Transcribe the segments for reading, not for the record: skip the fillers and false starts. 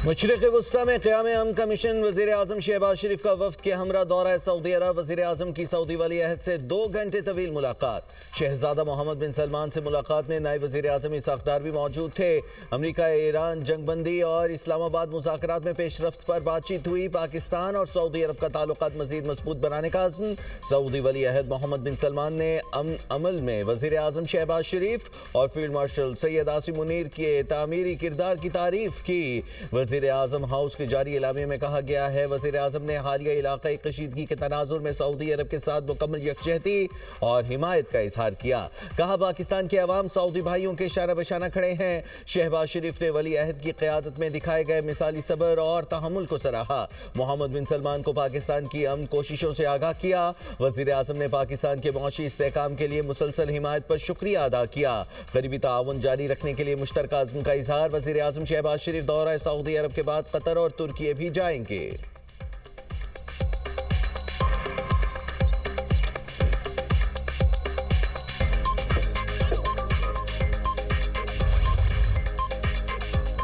मशरिक़ वस्ता में क़याम अमन का मिशन। वज़ीर आज़म शहबाज शरीफ का वफ़द के हमरा दौरा सऊदी अरब। वज़ीर आज़म की सऊदी वली अहद से 2 घंटे तवील मुलाकात। शहज़ादा मोहम्मद बिन सलमान से मुलाकात में नायब वज़ीर आज़म इसहाक़ डार भी मौजूद थे। अमरीका ईरान जंगबंदी और इस्लामाबाद मुज़ाकरात में पेशरफ्त पर बातचीत हुई। पाकिस्तान और सऊदी अरब का ताल्लुकात मज़ीद मजबूत बनाने का अज़्म। सऊदी वली अहद मोहम्मद बिन सलमान ने अमल में वज़ीर आज़म शहबाज शरीफ और फील्ड मार्शल सैयद आसिम मुनीर के तामीरी किरदार की तारीफ़ की। वज़ीर आज़म हाउस के जारी इलामे में कहा गया है, वज़ीर आज़म ने हालिया इलाक़ाई कशीदगी के तनाजुर में सऊदी अरब के साथ मुकम्मल यकजहती और हिमायत का इजहार किया। कहा पाकिस्तान के अवाम सऊदी भाइयों के शाना बशाना खड़े हैं। शहबाज शरीफ ने वली अहद की क़यादत में दिखाए गए मिसाली सब्र और तहम्मुल को सराहा। मोहम्मद बिन सलमान को पाकिस्तान की अमन कोशिशों से आगाह किया। वज़ीर आज़म ने पाकिस्तान के मौशी इस्तेहकाम के लिए मुसलसल हिमायत पर शुक्रिया अदा किया। करीबी ताउन जारी रखने के लिए मुश्तरका अज़्म का इजहार। वज़ीर आज़म शहबाज शरीफ दौरा सऊदी अरब के बाद कतर और तुर्की भी जाएंगे।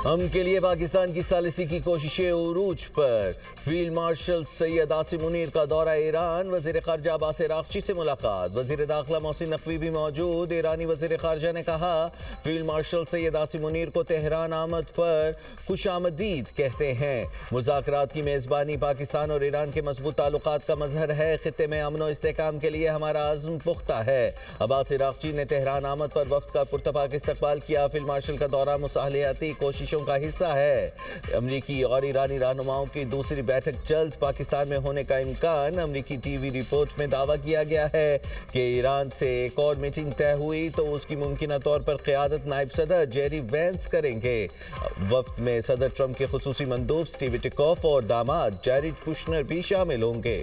हम के लिए पाकिस्तान की सालिसी की कोशिशें उरूज पर। फील्ड मार्शल सैयद आसिम मुनीर का दौरा ईरान। वज़ीर ख़ारजा अब्बास अराग़ची से मुलाकात। वज़ीर दाखिला मोहसिन नकवी भी मौजूद। ईरानी वज़ीर ख़ारजा ने कहा, फील्ड मार्शल सैयद आसिम मुनीर को तेहरान आमद पर खुशामदीद कहते हैं। मुज़ाकरात की मेज़बानी पाकिस्तान और ईरान के मजबूत ताल्लुकात का मजहर है। ख़ित्ते में अमन और इस्तेहकाम के लिए हमारा अज़्म पुख्ता है। अब्बास अराग़ची ने तेहरान आमद पर वफ़द का पुरतपाक इस्तक़बाल किया। फील्ड मार्शल का दौरा मुसाहलियाती कोशिशों का हिस्सा है। अमरीकी और ईरानी रहनुमाओं की दूसरी बैठक जल्द पाकिस्तान में होने का इम्कान। अमरीकी टीवी रिपोर्ट में दावा किया गया है कि ईरान से एक और मीटिंग तय हुई तो उसकी मुमकिना तौर पर क़यादत नायब सदर जेरी वेंस करेंगे। वफ़द में सदर ट्रंप के खुसूसी मंदूब स्टीव विटिकॉफ और दामाद जैरेड कुशनर भी शामिल होंगे।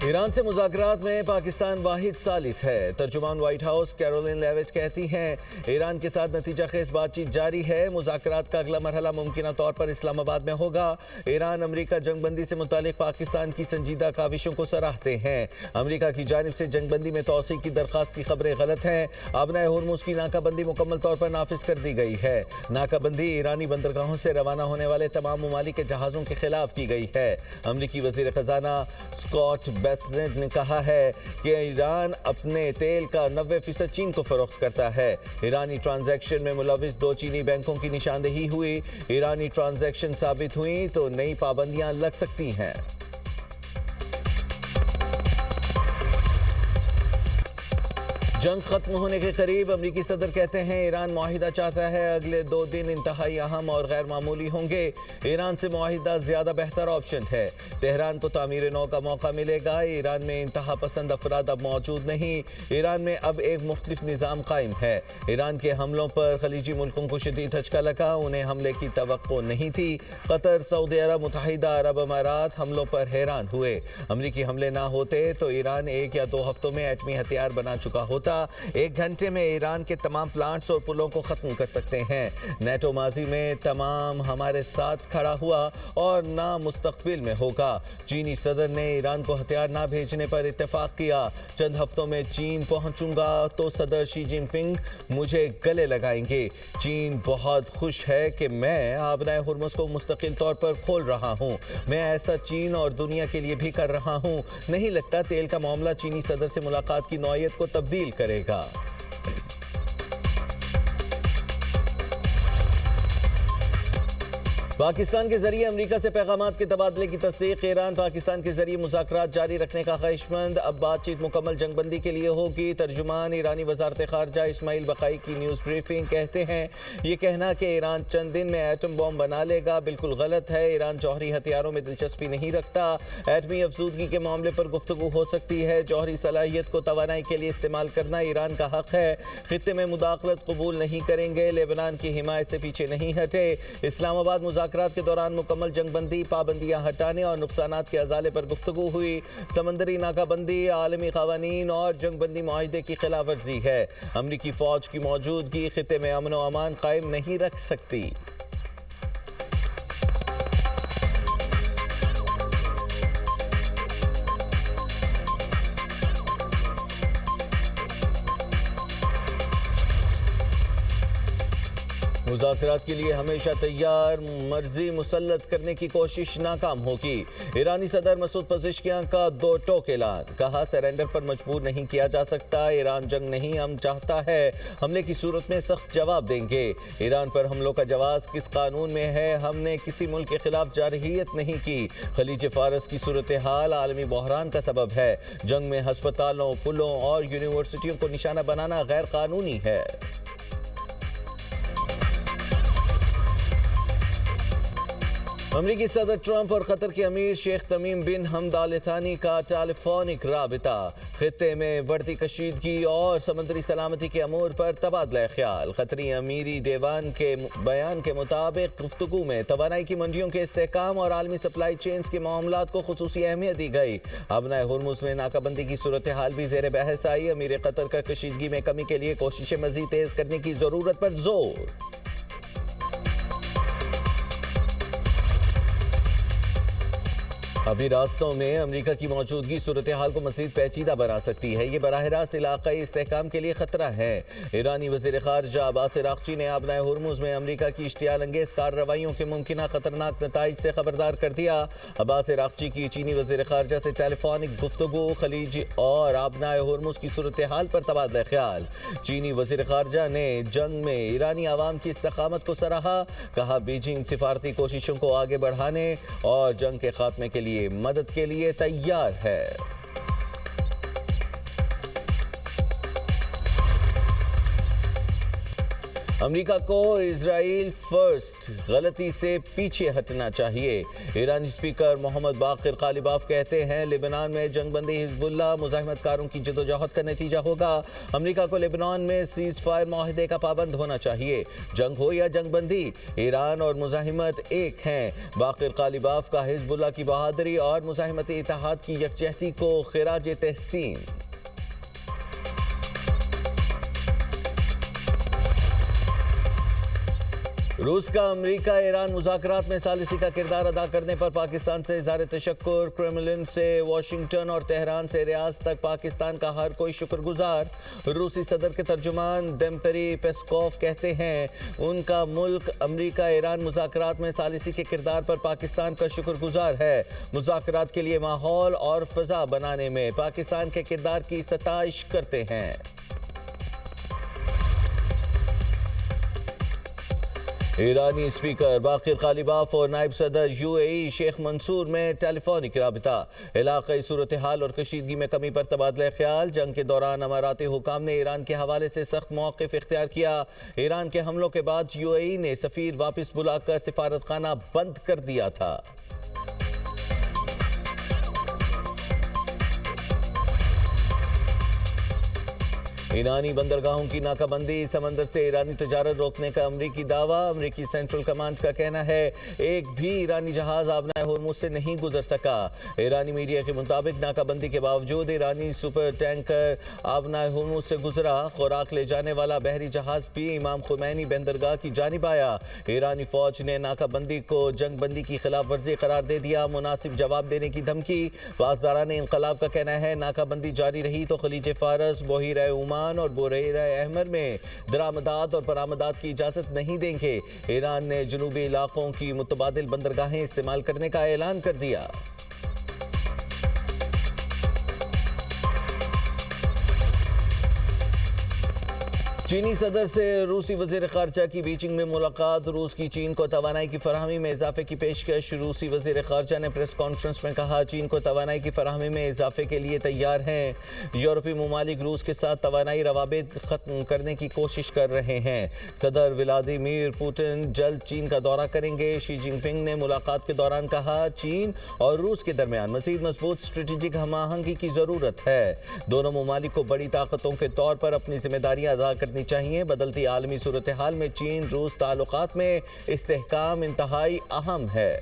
ईरान से मुज़ाकरात में पाकिस्तान वाहिद सालिस है। तर्जुमान व्हाइट हाउस कैरोलिन लेविट कहती हैं, ईरान के साथ नतीजा खेज बातचीत जारी है। मुज़ाकरात का अगला मरहला मुमकिना तौर पर इस्लामाबाद में होगा। ईरान अमरीका जंगबंदी से मुतालिक पाकिस्तान की संजीदा काविशों को सराहते हैं। अमरीका की जानिब से जंगबंदी में तोसी की दरख्वास्त की खबरें गलत हैं। अबनाए हुर्मुज़ की नाकाबंदी मुकम्मल तौर पर नाफिज कर दी गई है। नाकाबंदी ईरानी बंदरगाहों से रवाना होने वाले तमाम ममालिक के जहाज़ों के खिलाफ की गई है। अमरीकी वज़ीर ख़जाना स्कॉट ने कहा है कि ईरान अपने तेल का 90% चीन को फरोख्त करता है। ईरानी ट्रांजैक्शन में मुलविस 2 चीनी बैंकों की निशानदेही हुई। ईरानी ट्रांजैक्शन साबित हुई तो नई पाबंदियां लग सकती हैं। जंग खत्म होने के करीब। अमरीकी सदर कहते हैं, ईरान मुआहिदा चाहता है। अगले 2 दिन इंतहाई अहम और गैर मामूली होंगे। ईरान से मुआहिदा ज़्यादा बेहतर ऑप्शन है। तेहरान को तामीर नौ का मौका मिलेगा। ईरान में इंतहा पसंद अफराद अब मौजूद नहीं। ईरान में अब एक मुख्तलिफ निज़ाम कायम है। ईरान के हमलों पर खलीजी मुल्कों को शदीद झटका लगा। उन्हें हमले की तवक्को नहीं थी। कतर, सऊदी अरब, मुत्तहिदा अरब अमारात हमलों पर हैरान हुए। अमरीकी हमले ना होते तो ईरान 1 या 2 हफ्तों में एटमी हथियार बना चुका होता। 1 घंटे में ईरान के तमाम प्लांट्स और पुलों को खत्म कर सकते हैं। नेटो माजी में तमाम हमारे साथ खड़ा हुआ और ना मुस्तकबिल में होगा। चीनी सदर ने ईरान को हथियार ना भेजने पर इत्तेफाक किया। चंद हफ्तों में चीन पहुंचूंगा तो सदर शी जिनपिंग मुझे गले लगाएंगे। चीन बहुत खुश है कि मैं आबनाए हुर्मुज़ को मुस्तकिल तौर पर खोल रहा हूं। मैं ऐसा चीन और दुनिया के लिए भी कर रहा हूं। नहीं लगता तेल का मामला चीनी सदर से मुलाकात की नौयत को तब्दील करेगा। पाकिस्तान के जरिए अमरीका से पैगामात के तबादले की तस्दीक। ईरान पाकिस्तान के जरिए मुज़ाकरात जारी रखने का ख्वाहिशमंद। अब बातचीत मुकम्मल जंगबंदी के लिए होगी। तर्जुमान ईरानी वज़ारत ख़ारजा इस्माइल बक़ाई की न्यूज़ ब्रीफिंग कहते हैं, ये कहना कि ईरान चंद दिन में एटम बॉम्ब बना लेगा बिल्कुल गलत है। ईरान जौहरी हथियारों में दिलचस्पी नहीं रखता। एटमी अफसूदगी के मामले पर गुफ्तगू हो सकती है। जौहरी सलाहियत को तवानाई के लिए इस्तेमाल करना ईरान का हक है। खित्ते में मुदाखलत कबूल नहीं करेंगे। लेबनान की हिमायत से पीछे नहीं हटे। इस्लामाबाद मुज़ाकरात के दौरान मुकम्मल जंगबंदी, पाबंदियां हटाने और नुकसानात के अजाले पर गुफ्तगू हुई। समंदरी नाकाबंदी आलमी क़वानीन और जंगबंदी मुआहिदे की खिलाफ वर्जी है। अमरीकी फ़ौज की मौजूदगी खित्ते में अमन व अमान कायम नहीं रख सकती। मुज़ाकरात के लिए हमेशा तैयार, मर्जी मुसल्लत करने की कोशिश नाकाम होगी। ईरानी सदर मसूद पज़ेश्कियान का दो टोक ऐलान, कहा सरेंडर पर मजबूर नहीं किया जा सकता। ईरान जंग नहीं हम चाहता है, हमले की सूरत में सख्त जवाब देंगे। ईरान पर हमलों का जवाब किस कानून में है, हमने किसी मुल्क के खिलाफ जारहियत नहीं की। खलीज फारस की सूरत हाल आलमी बहरान का सबब है। जंग में हस्पतालों, पुलों और यूनिवर्सिटियों को निशाना बनाना गैर कानूनी है। अमरीकी सदर ट्रंप और कतर के अमीर शेख तमीम बिन हमद आल थानी का टेलीफोनिक राबिता, खित्ते में बढ़ती कशीदगी और समुद्री सलामती के अमूर पर तबादला ख्याल। कतरी अमीरी देवान के बयान के मुताबिक गुफ्तगू में तवानाई की मंडियों के इस्तेहकाम और आलमी सप्लाई चेन्स के मामलात को खुसूसी अहमियत दी गई। अबनाए हुर्मुज़ में नाकाबंदी की सूरत हाल भी ज़ेर बहस आई। अमीर कतर का कशीदगी में कमी के लिए कोशिशें मज़ीद तेज़ करने की ज़रूरत पर जोर। अभी रास्तों में अमेरिका की मौजूदगी सूरत हाल को मज़ीद पेचीदा बना सकती है। ये बराह रास्त इलाक़ाई इस्तेहकाम के लिए खतरा है। ईरानी वज़ीर ख़ारजा अब्बास अराग़ची ने आबनाए हुर्मुज़ में अमेरिका की इश्तियाल अंगेज़ कार्रवाइयों के मुमकिन खतरनाक नताइज से खबरदार कर दिया। अब्बास अराग़ची की चीनी वज़ीर ख़ारजा से टेलीफोनिक गुफ्तगू, खलीज और आबनाए हुर्मुज़ की सूरत हाल पर तबादला ख्याल। चीनी वज़ीर ख़ारजा ने जंग में ईरानी आवाम की इस्तकामत को सराहा, कहा बीजिंग सिफारती कोशिशों को आगे बढ़ाने और जंग के खात्मे के लिए मदद के लिए तैयार है। अमेरिका को इजराइल फर्स्ट गलती से पीछे हटना चाहिए। ईरानी स्पीकर मोहम्मद बाक़िर ग़ालिबाफ कहते हैं लेबनान में जंगबंदी हिज़्बुल्लाह मुज़ाहिमतकारों की जदोजहद का नतीजा होगा। अमेरिका को लेबनान में सीज़ फायर माहिदे का पाबंद होना चाहिए। जंग हो या जंगबंदी, ईरान और मुज़ाहिमत एक हैं। बाक़िर ग़ालिबाफ का हिज़्बुल्लाह की बहादुरी और मुज़ाहिमती इत्तेहाद की यकजहती को ख़िराज तहसीन। रूस का अमेरिका ईरान मुज़ाकरात में सालिसी का किरदार अदा करने पर पाकिस्तान से इज़हार तशक्कुर। क्रेमलिन से वाशिंगटन और तेहरान से रियाज तक पाकिस्तान का हर कोई शुक्रगुजार। रूसी सदर के तर्जुमान दिमित्री पेस्कोव कहते हैं उनका मुल्क अमेरिका ईरान मुज़ाकरात में सालिसी के किरदार पर पाकिस्तान का शुक्रगुजार है। मुज़ाकरात के लिए माहौल और फ़ज़ा बनाने में पाकिस्तान के किरदार की सताइश करते हैं। ईरानी स्पीकर बाक़िर ग़ालिबाफ और नायब सदर यूएई शेख मंसूर में टेलीफोनिक राबिता। इलाक़ाई सूरत हाल और कशीदगी में कमी पर तबादला ख्याल। जंग के दौरान अमाराती हुकाम ने ईरान के हवाले से सख्त मौक़िफ़ इख्तियार किया। ईरान के हमलों के बाद यूएई ने सफ़ीर वापस बुलाकर सिफारत खाना बंद कर दिया था। ईरानी बंदरगाहों की नाकाबंदी, समंदर से ईरानी तजारत रोकने का अमरीकी दावा। अमरीकी सेंट्रल कमांड का कहना है एक भी ईरानी जहाज आबनाए हुर्मुज़ से नहीं गुजर सका। ईरानी मीडिया के मुताबिक नाकाबंदी के बावजूद ईरानी सुपर टैंकर आबनाए हुर्मुज़ से गुजरा। खुराक ले जाने वाला बहरी जहाज भी इमाम खुमैनी बंदरगाह की जानिब आया। ईरानी फौज ने नाकाबंदी को जंगबंदी की खिलाफ वर्जी करार दे दिया। मुनासिब जवाब देने की धमकी। पासदारान इंकलाब का कहना है नाकाबंदी जारी रही तो खलीज फारस, बहीरा ओमान और बुरेरा अहमर में दरामदात और बरामदात की इजाज़त नहीं देंगे। ईरान ने जनूबी इलाकों की मुतबादिल बंदरगाहें इस्तेमाल करने का ऐलान कर दिया। चीनी सदर से रूसी वज़ीर ख़ारजा की बीजिंग में मुलाकात। रूस की चीन को तवानाई की फराहमी में इजाफे की पेशकश। रूसी वज़ीर ख़ारजा ने प्रेस कॉन्फ्रेंस में कहा चीन को तवानाई की फराहमी में इजाफे के लिए तैयार हैं। यूरोपीय ममालिक रूस के साथ तवानाई रवाबित ख़त्म करने की कोशिश कर रहे हैं। सदर व्लादिमीर पुतिन जल्द चीन का दौरा करेंगे। शी जिनपिंग ने मुलाकात के दौरान कहा चीन और रूस के दरमियान मज़ीद मजबूत स्ट्रेटेजिक हम आहंगी की ज़रूरत है। दोनों ममालिक को बड़ी ताकतों के तौर पर अपनी जिम्मेदारियां अदा करनी चाहिए। बदलती आलमी सूरत हाल में चीन रूस ताल्लुकात में इस्तेहकाम इंतहाई अहम है।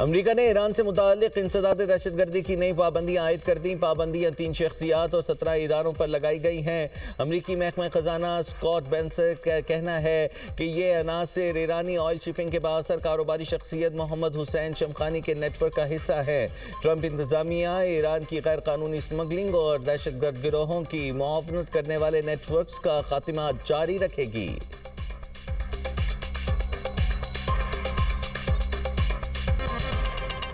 अमेरिका ने ईरान से मुताल्लिक इंसदाद दहशतगर्दी की नई पाबंदियां आयद कर दी। पाबंदियां 3 शख्सियात और 17 इदारों पर लगाई गई हैं। अमरीकी महकमा खजाना स्कॉट बेंसन का कहना है कि ये अनासिर ईरानी ऑयल शिपिंग के बाअसर कारोबारी शख्सियत मोहम्मद हुसैन शमखानी के नेटवर्क का हिस्सा है। ट्रंप इंतजामिया ईरान की गैर कानूनी स्मगलिंग और दहशतगर्द गिरोहों की मुआवनत करने वाले नेटवर्क्स का खात्मा जारी रखेगी।